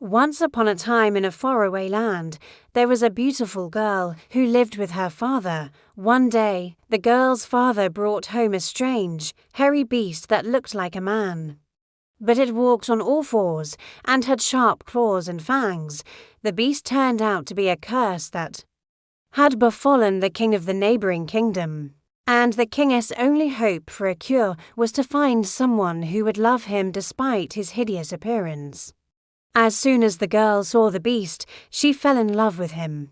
Once upon a time in a faraway land, there was a beautiful girl who lived with her father. One day, the girl's father brought home a strange, hairy beast that looked like a man. But it walked on all fours and had sharp claws and fangs. The beast turned out to be a curse that had befallen the king of the neighboring kingdom. And the king's only hope for a cure was to find someone who would love him despite his hideous appearance. As soon as the girl saw the beast, she fell in love with him.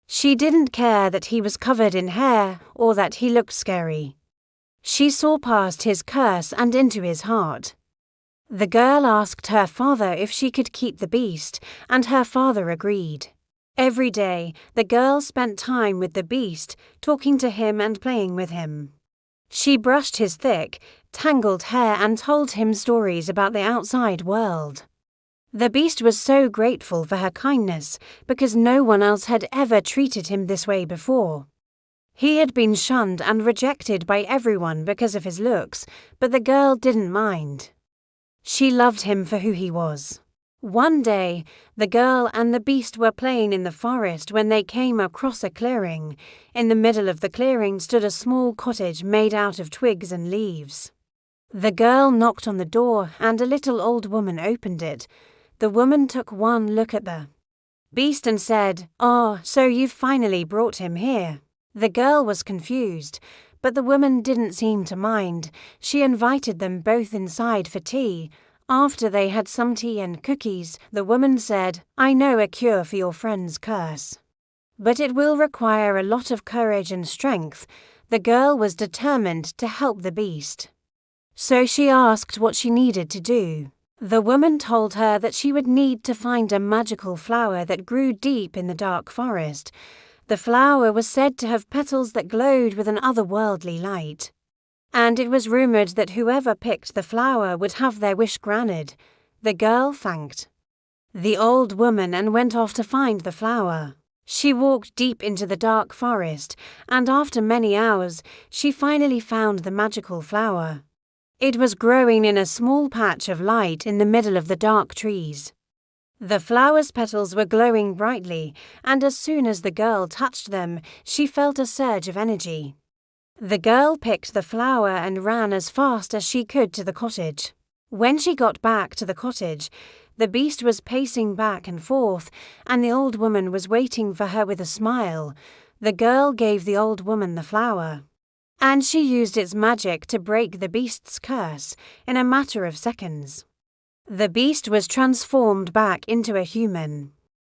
She didn't care that he was covered in hair or that he looked scary. She saw past his curse and into his heart. The girl asked her father if she could keep the beast, and her father agreed. Every day, the girl spent time with the beast, talking to him and playing with him. She brushed his thick, tangled hair and told him stories about the outside world. The beast was so grateful for her kindness because no one else had ever treated him this way before. He had been shunned and rejected by everyone because of his looks, but the girl didn't mind. She loved him for who he was. One day, the girl and the beast were playing in the forest when they came across a clearing. In the middle of the clearing stood a small cottage made out of twigs and leaves. The girl knocked on the door and a little old woman opened it. The woman took one look at the beast and said, "Oh, so you've finally brought him here." The girl was confused, but the woman didn't seem to mind. She invited them both inside for tea. After they had some tea and cookies, the woman said, "I know a cure for your friend's curse, but it will require a lot of courage and strength." The girl was determined to help the beast, so she asked what she needed to do. The woman told her that she would need to find a magical flower that grew deep in the dark forest. The flower was said to have petals that glowed with an otherworldly light, and it was rumored that whoever picked the flower would have their wish granted. The girl thanked the old woman and went off to find the flower. She walked deep into the dark forest, and after many hours, she finally found the magical flower. It was growing in a small patch of light in the middle of the dark trees. The flower's petals were glowing brightly, and as soon as the girl touched them, she felt a surge of energy. The girl picked the flower and ran as fast as she could to the cottage. When she got back to the cottage, the beast was pacing back and forth, and the old woman was waiting for her with a smile. The girl gave the old woman the flower, and she used its magic to break the beast's curse in a matter of seconds. The beast was transformed back into a human.